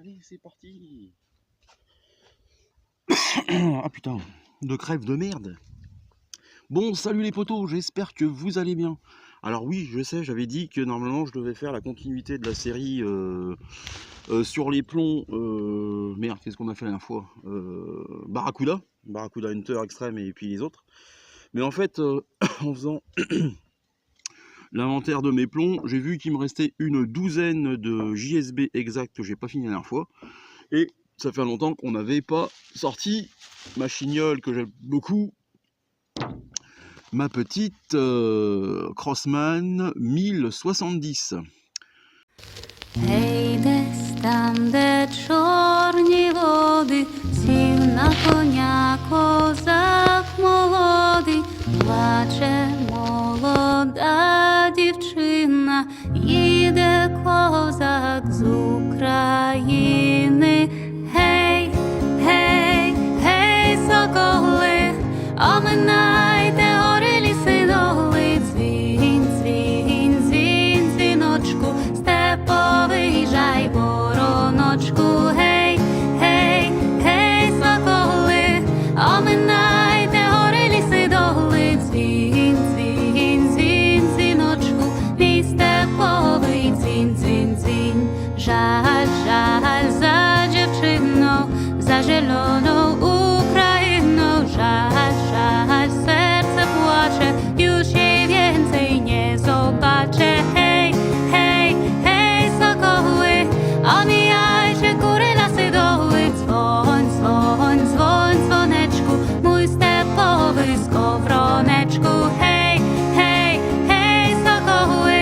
Allez, c'est parti. Ah putain, de crève de merde. Bon, salut les potos, j'espère que vous allez bien. Alors oui, je sais, j'avais dit que normalement je devais faire la continuité de la série sur les plombs. Merde, qu'est-ce qu'on a fait la dernière fois Barracuda Hunter Extreme et puis les autres. Mais en fait, en faisant l'inventaire de mes plombs, j'ai vu qu'il me restait une douzaine de JSB exacts que j'ai pas fini la dernière fois. Et ça fait longtemps qu'on n'avait pas sorti ma chignole que j'aime beaucoup, ma petite Crossman 1070. Гей, десь там, де чорні води, сів на коня козак молодий, плаче молода дівчина, їде козак з України. Гей, гей, гей, соколи, оминайте гори, ліси, доли, дзвінь, дзвінь, дзвінь, дзвіночку, виїжджай, вороночку, гей, гей, гей, соколи, оминайте гори, ліси, доли, дзвін, дзвін, дзвін, дзвіночку, мій степовий дзвін, дзвін, дзвін. Жаль, жаль за дівчину, за зелену Україну, жаль, жаль, серце плаче, już jej więcej nie zobaczę, hej, hej, hej, sokoły, omijajcie góry, lasy, doły, dzwoń, dzwoń, dzwoń, dzwoneczku, mój stepowy skowroneczku, hej, hej, hej, sokoły,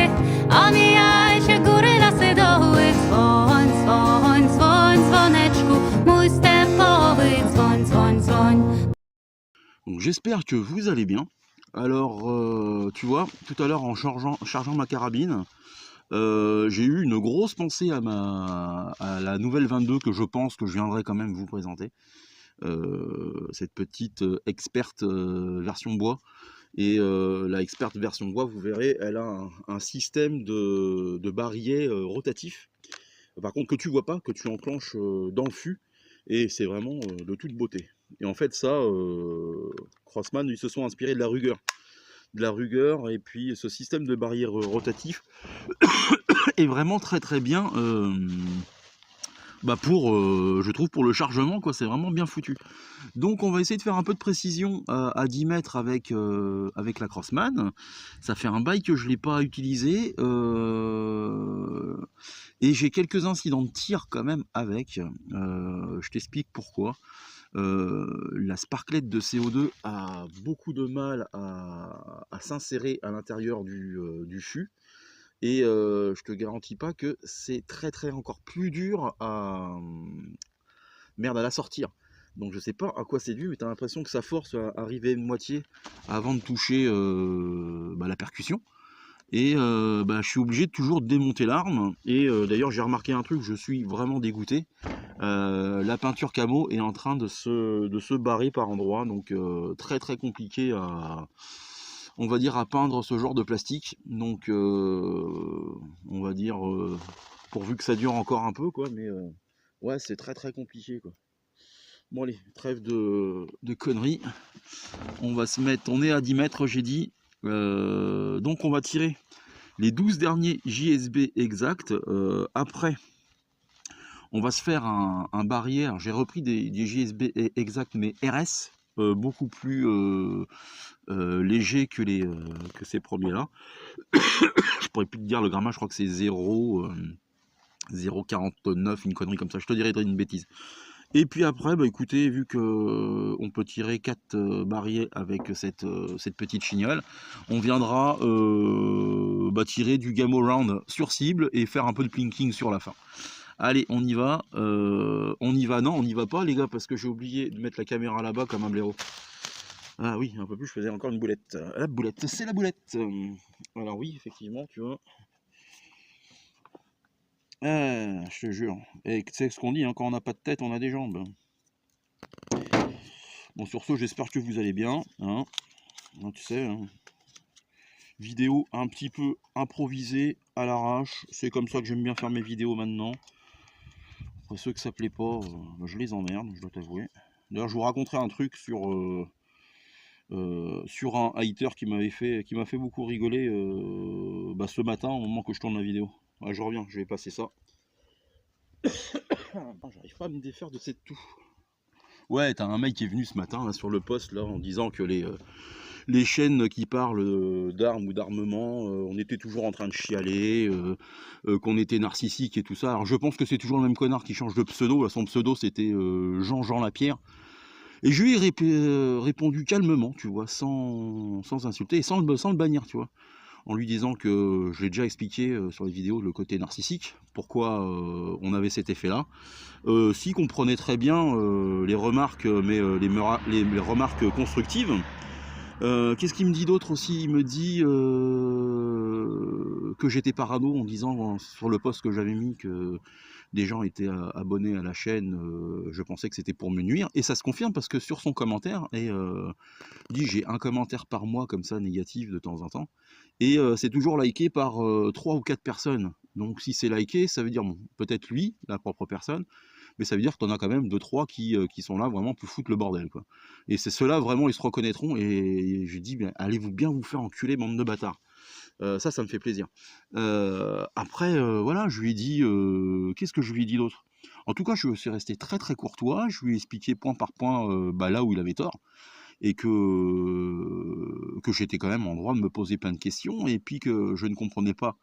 omijajcie góry, lasy, doły, dzwoń, dzwoń, dzwoń, dzwoneczku, mój stepowy dzwoń, dzwoń, dzwoń. Donc j'espère que vous allez bien. Alors, tu vois, tout à l'heure en chargeant ma carabine, j'ai eu une grosse pensée à la nouvelle 22 que je pense que je viendrai quand même vous présenter. Cette petite experte version bois. Et la experte version bois, vous verrez, elle a un système de barillet rotatif. Par contre, que tu vois pas, que tu enclenches dans le fût. Et c'est vraiment de toute beauté. Et en fait, ça, Crossman, ils se sont inspirés de la Ruger. Et puis ce système de barrière rotatif est vraiment très très bien pour, je trouve, pour le chargement, quoi. C'est vraiment bien foutu. Donc on va essayer de faire un peu de précision à 10 mètres avec la Crossman. Ça fait un bail que je ne l'ai pas utilisé. Et j'ai quelques incidents de tir quand même avec. Je t'explique pourquoi. La sparklette de CO2 a beaucoup de mal à s'insérer à l'intérieur du fût. Et je te garantis pas que c'est très encore plus dur à la sortir. Donc je sais pas à quoi c'est dû, mais tu as l'impression que sa force va arriver à une moitié avant de toucher la percussion. Et je suis obligé de toujours démonter l'arme. Et d'ailleurs j'ai remarqué un truc, je suis vraiment dégoûté. La peinture camo est en train de se barrer par endroits. Donc très compliqué à, on va dire, à peindre ce genre de plastique. Donc on va dire pourvu que ça dure encore un peu, quoi. Mais ouais, c'est très compliqué, quoi. Bon allez, trêve de conneries. On va se mettre, on est à 10 mètres, j'ai dit. Donc on va tirer les 12 derniers JSB exacts. Après, on va se faire un barrière. J'ai repris des JSB exacts, mais RS, beaucoup plus léger que ces premiers-là. Je pourrais plus te dire le grammage, je crois que c'est 0,49, une connerie comme ça. Je te dirais une bêtise. Et puis après, écoutez, vu que on peut tirer 4 barrières avec cette petite chignole, on viendra tirer du game around sur cible et faire un peu de plinking sur la fin. Allez, on y va. Non, on n'y va pas, les gars, parce que j'ai oublié de mettre la caméra là-bas comme un blaireau. Ah oui, un peu plus, je faisais encore une boulette. La boulette, c'est la boulette. Alors oui, effectivement, tu vois. Ah, je te jure. Et tu sais ce qu'on dit, hein, quand on n'a pas de tête, on a des jambes. Bon, sur ce, j'espère que vous allez bien. Hein. Tu sais, hein. Vidéo un petit peu improvisée à l'arrache. C'est comme ça que j'aime bien faire mes vidéos maintenant. Après ceux que ça plaît pas, je les emmerde, je dois t'avouer. D'ailleurs, je vous raconterai un truc sur un hater qui m'a fait beaucoup rigoler ce matin au moment que je tourne la vidéo. Ouais, je reviens, je vais passer ça. J'arrive pas à me défaire de cette toux. Ouais, t'as un mec qui est venu ce matin là, sur le poste là, en disant que les chaînes qui parlent d'armes ou d'armement, on était toujours en train de chialer, qu'on était narcissique et tout ça. Alors je pense que c'est toujours le même connard qui change de pseudo. Là, son pseudo c'était Jean Lapierre. Et je lui ai répondu calmement, tu vois, sans insulter et sans le bannir, tu vois, en lui disant que je l'ai déjà expliqué sur les vidéos le côté narcissique, pourquoi on avait cet effet-là. S'il comprenait très bien les remarques, mais les remarques constructives. Qu'est-ce qu'il me dit d'autre aussi? Il me dit que j'étais parano en disant sur le post que j'avais mis que des gens étaient abonnés à la chaîne, je pensais que c'était pour me nuire, et ça se confirme parce que sur son commentaire, il dit j'ai un commentaire par mois comme ça négatif de temps en temps, et c'est toujours liké par 3 ou 4 personnes. Donc si c'est liké, ça veut dire bon, peut-être lui, la propre personne, mais ça veut dire que tu en as quand même 2-3 qui sont là vraiment pour foutre le bordel, quoi. Et c'est ceux-là vraiment, ils se reconnaîtront, et je dis allez-vous bien vous faire enculer, bande de bâtards. Ça me fait plaisir. Après, voilà, je lui ai dit, qu'est-ce que je lui ai dit d'autre? En tout cas, je suis resté très très courtois, je lui ai expliqué point par point là où il avait tort, et que j'étais quand même en droit de me poser plein de questions, et puis que je ne comprenais pas.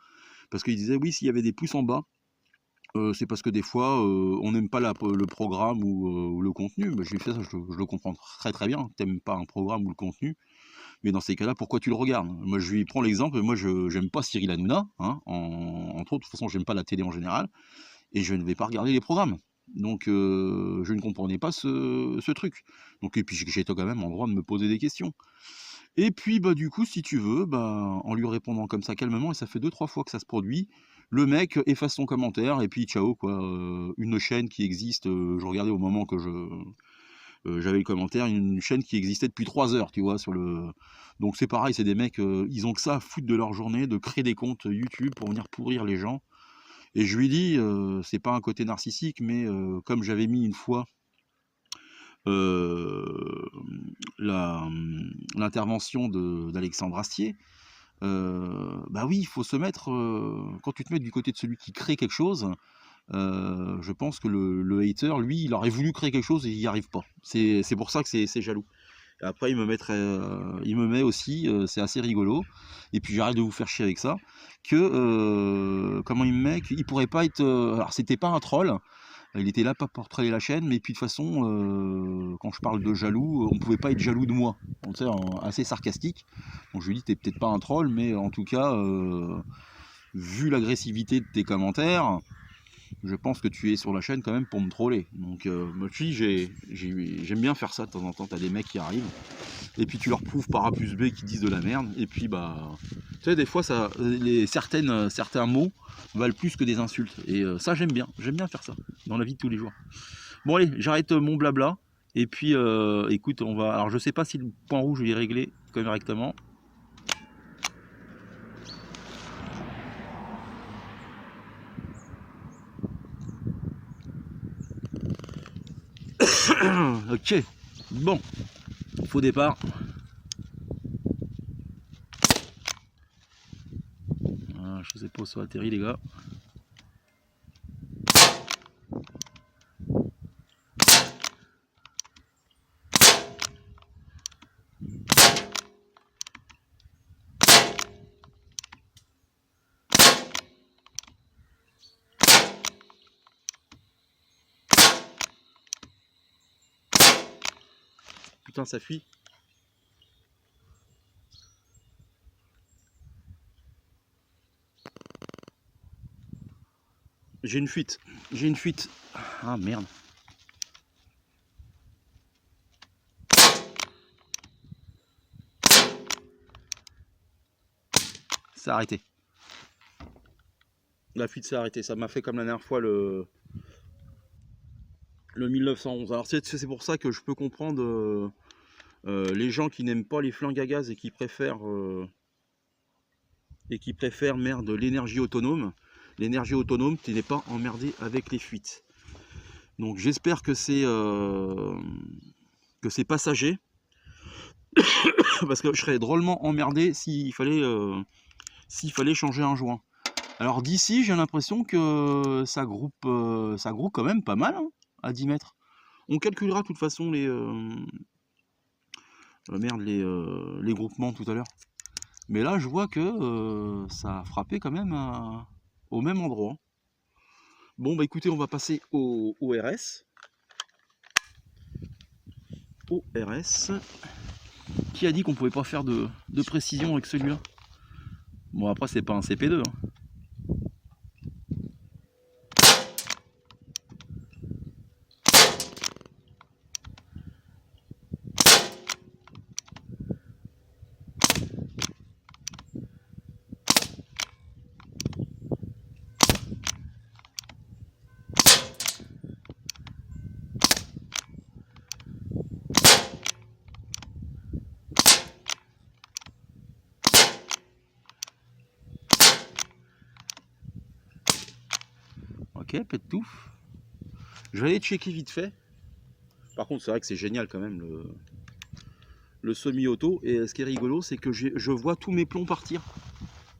Parce qu'il disait, oui, s'il y avait des pouces en bas, c'est parce que des fois, on n'aime pas le programme ou le contenu. Je lui ai fait ça, je le comprends très très bien, t'aimes pas un programme ou le contenu. Mais dans ces cas-là, pourquoi tu le regardes? Moi, je lui prends l'exemple, moi, je j'aime pas Cyril Hanouna, hein, entre autres, de toute façon, j'aime pas la télé en général, et je ne vais pas regarder les programmes. Donc, je ne comprenais pas ce truc. Donc, et puis, j'étais quand même en droit de me poser des questions. Et puis, du coup, si tu veux, en lui répondant comme ça calmement, et ça fait 2-3 fois que ça se produit, le mec efface son commentaire, et puis ciao, quoi. Une chaîne qui existe, je regardais au moment que j'avais le commentaire, une chaîne qui existait depuis 3 heures, tu vois, sur le... Donc c'est pareil, c'est des mecs, ils ont que ça à foutre de leur journée, de créer des comptes YouTube pour venir pourrir les gens. Et je lui dis, c'est pas un côté narcissique, mais comme j'avais mis une fois l'intervention d'Alexandre Astier, oui, il faut se mettre, quand tu te mets du côté de celui qui crée quelque chose, je pense que le hater, lui, il aurait voulu créer quelque chose et il n'y arrive pas. C'est pour ça que c'est jaloux. Et après, il me met aussi, c'est assez rigolo, et puis j'arrête de vous faire chier avec ça, que, comment il me met, qu'il pourrait pas être... alors, c'était pas un troll, il était là pas pour troller la chaîne, mais puis de toute façon, quand je parle de jaloux, on pouvait pas être jaloux de moi. Donc, tu sais, assez sarcastique. Donc je lui dis, t'es peut-être pas un troll, mais en tout cas, vu l'agressivité de tes commentaires, je pense que tu es sur la chaîne quand même pour me troller. Donc moi j'aime bien faire ça de temps en temps. T'as des mecs qui arrivent, et puis tu leur prouves par A plus B qu'ils disent de la merde, et puis tu sais, des fois certains mots valent plus que des insultes, et ça j'aime bien faire ça dans la vie de tous les jours. Bon allez, j'arrête mon blabla, et puis écoute, alors je sais pas si le point rouge il est réglé correctement. Ok, bon, faux départ. Je sais pas où ça atterrit, les gars. Putain, ça fuit. J'ai une fuite. Ah merde. Ça a arrêté. La fuite s'est arrêtée. Ça m'a fait comme la dernière fois le 1911. Alors c'est pour ça que je peux comprendre les gens qui n'aiment pas les flingues à gaz et qui préfèrent merde l'énergie autonome. L'énergie autonome, tu n'es pas emmerdé avec les fuites. Donc j'espère que c'est passager. Parce que je serais drôlement emmerdé s'il fallait changer un joint. Alors d'ici, j'ai l'impression que ça groupe quand même pas mal, hein, à 10 mètres. On calculera de toute façon les groupements tout à l'heure. Mais là, je vois que ça a frappé quand même au même endroit. Bon, bah écoutez, on va passer au RS. Au RS. Qui a dit qu'on pouvait pas faire de précision avec celui-là? Bon, après, c'est pas un CP2. Hein. Ok, pète tout. Je vais aller checker vite fait. Par contre, c'est vrai que c'est génial quand même le semi-auto. Et ce qui est rigolo, c'est que je vois tous mes plombs partir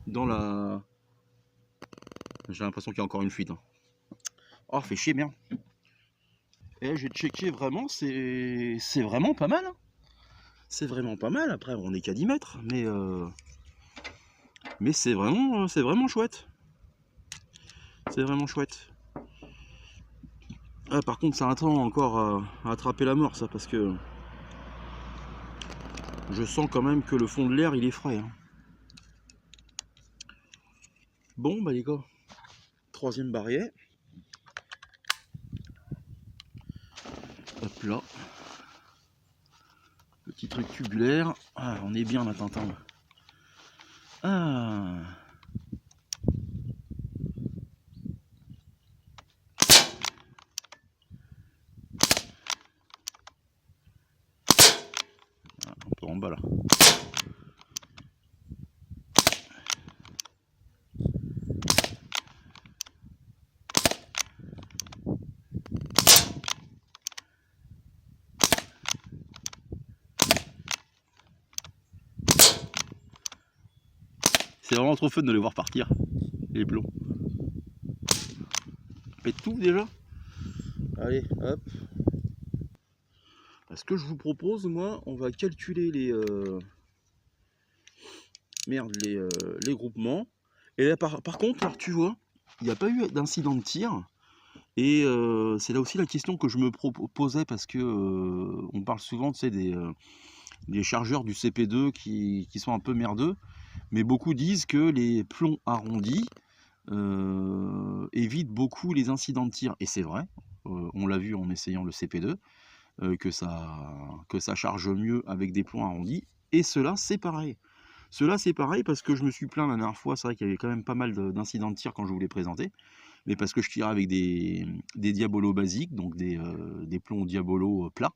dans la... J'ai l'impression qu'il y a encore une fuite. Hein. Oh, fait chier, merde. Et j'ai checké vraiment, c'est vraiment pas mal. Hein. C'est vraiment pas mal. Après, on est qu'à 10 mètres. Mais c'est vraiment chouette. C'est vraiment chouette. Ah, par contre, ça attend encore à attraper la mort, ça, parce que je sens quand même que le fond de l'air, il est frais. Hein. Bon, bah les gars, troisième barillet. Hop là. Petit truc tubulaire. Ah, on est bien là, Tintin. Ah. Un peu en bas là. C'est vraiment trop fun de les voir partir, les plombs. Pète tout déjà. Allez, hop. Ce que je vous propose, moi, on va calculer les groupements. Et là, par contre, alors, tu vois, il n'y a pas eu d'incident de tir. Et c'est là aussi la question que je me posais parce que on parle souvent, tu sais, des chargeurs du CP2 qui sont un peu merdeux. Mais beaucoup disent que les plombs arrondis évitent beaucoup les incidents de tir. Et c'est vrai, on l'a vu en essayant le CP2, que ça charge mieux avec des plombs arrondis. Et cela, c'est pareil. Cela, c'est pareil parce que je me suis plaint la dernière fois. C'est vrai qu'il y avait quand même pas mal d'incidents de tir quand je vous l'ai présenté. Mais parce que je tirais avec des diabolos basiques, donc des plombs diabolos plats.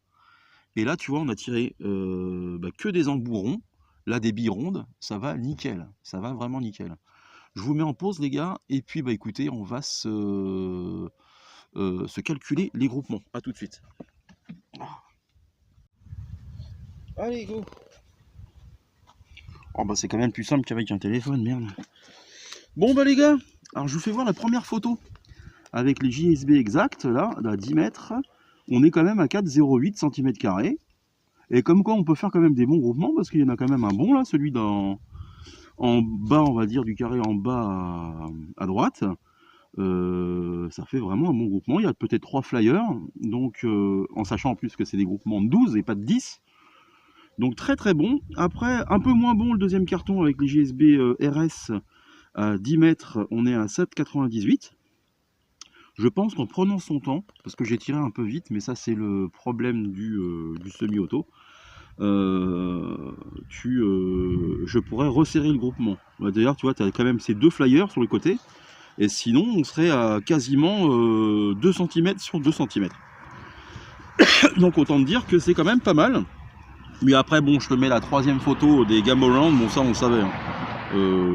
Et là, tu vois, on a tiré que des embouts ronds. Là, des billes rondes, ça va nickel. Ça va vraiment nickel. Je vous mets en pause, les gars. Et puis, bah écoutez, on va se calculer les groupements. A tout de suite. Allez, go. Oh, bah c'est quand même plus simple qu'avec un téléphone, merde. Bon, bah les gars, alors je vous fais voir la première photo. Avec les JSB exacts, là, à 10 mètres, on est quand même à 4,08 cm². Et comme quoi, on peut faire quand même des bons groupements, parce qu'il y en a quand même un bon, là, celui en bas, on va dire, du carré en bas à droite. Ça fait vraiment un bon groupement. Il y a peut-être 3 flyers, donc en sachant en plus que c'est des groupements de 12 et pas de 10. Donc très très bon. Après, un peu moins bon le deuxième carton avec les JSB RS à 10 mètres, on est à 7,98. Je pense qu'en prenant son temps, parce que j'ai tiré un peu vite, mais ça c'est le problème du semi-auto, je pourrais resserrer le groupement. D'ailleurs, tu vois, tu as quand même ces 2 flyers sur le côté, et sinon on serait à quasiment 2 cm sur 2 cm. Donc autant te dire que c'est quand même pas mal. Mais après, bon, je te mets la troisième photo des Game Around, bon ça on le savait. Hein.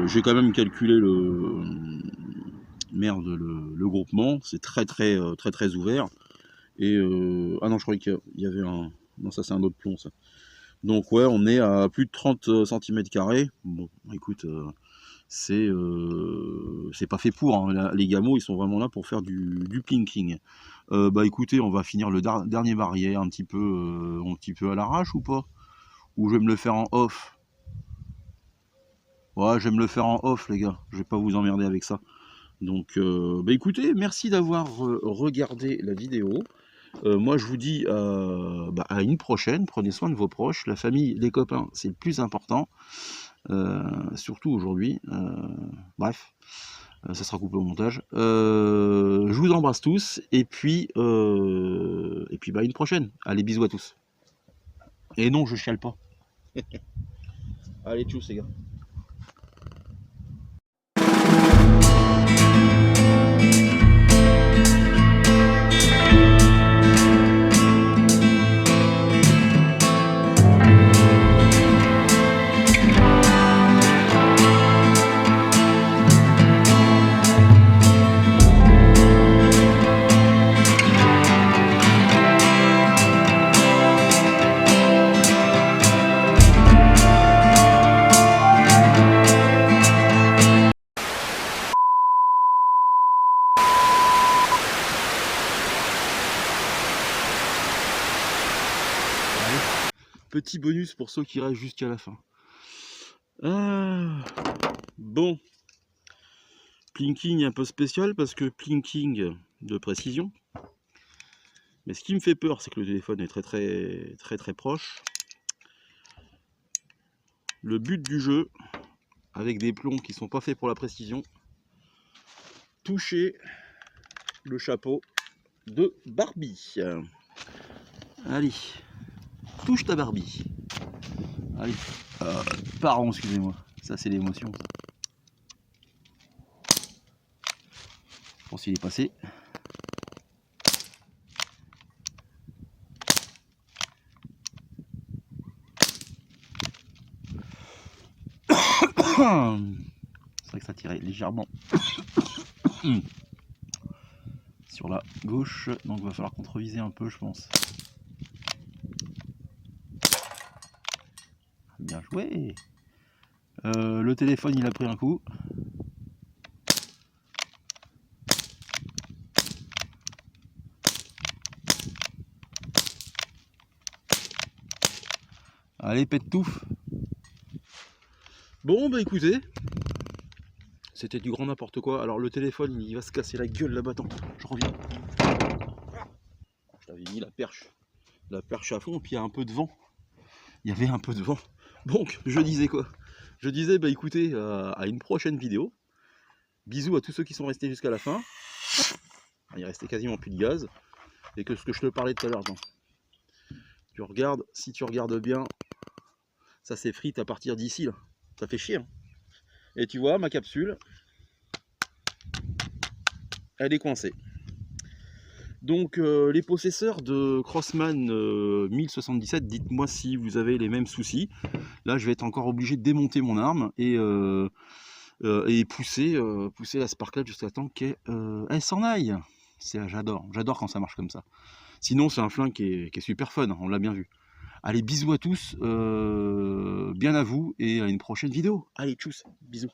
J'ai quand même calculé le groupement, c'est très ouvert. Et ah non, je croyais qu'il y avait un... Non, ça c'est un autre plomb, ça. Donc ouais, on est à plus de 30 cm². Bon, écoute, c'est pas fait pour, hein. Les gamos, ils sont vraiment là pour faire du plinking. Bah écoutez, on va finir le dernier barillet un petit peu à l'arrache ou pas? Ou je vais me le faire en off? Ouais, je vais me le faire en off, les gars. Je vais pas vous emmerder avec ça. Donc, bah écoutez, merci d'avoir regardé la vidéo. Moi, je vous dis bah, à une prochaine. Prenez soin de vos proches. La famille, les copains, c'est le plus important. Surtout aujourd'hui. Bref, ça sera coupé au montage. Je vous embrasse tous. Et puis bah, à une prochaine. Allez, bisous à tous. Et non, je chiale pas. Allez, tchuss, les gars. Petit bonus pour ceux qui restent jusqu'à la fin. Bon. Plinking un peu spécial parce que plinking de précision. Mais ce qui me fait peur, c'est que le téléphone est très proche. Le but du jeu, avec des plombs qui sont pas faits pour la précision, toucher le chapeau de Barbie. Allez. Touche ta Barbie. Allez. Pardon, excusez-moi. Ça, c'est l'émotion. Je pense qu'il est passé. C'est vrai que ça tirait légèrement sur la gauche. Donc, il va falloir contreviser un peu, je pense. Bien joué. Le téléphone, il a pris un coup. Allez, pète touffe. Bon, bah écoutez, c'était du grand n'importe quoi. Alors le téléphone, il va se casser la gueule là-bas. Attends, je reviens. Je t'avais mis la perche à fond, puis il y a un peu de vent. Il y avait un peu de vent. Donc, je disais quoi? Je disais, bah écoutez, à une prochaine vidéo. Bisous à tous ceux qui sont restés jusqu'à la fin. Il restait quasiment plus de gaz. Et que ce que je te parlais tout à l'heure, tu regardes, si tu regardes bien, ça s'effrite à partir d'ici là. Ça fait chier, hein. Et tu vois, ma capsule, elle est coincée. Donc les possesseurs de Crossman 1077, dites-moi si vous avez les mêmes soucis. Là, je vais être encore obligé de démonter mon arme et pousser la Sparklet jusqu'à temps qu'elle s'en aille. J'adore quand ça marche comme ça. Sinon, c'est un flingue qui est super fun, on l'a bien vu. Allez, bisous à tous, bien à vous, et à une prochaine vidéo. Allez, tchuss, bisous.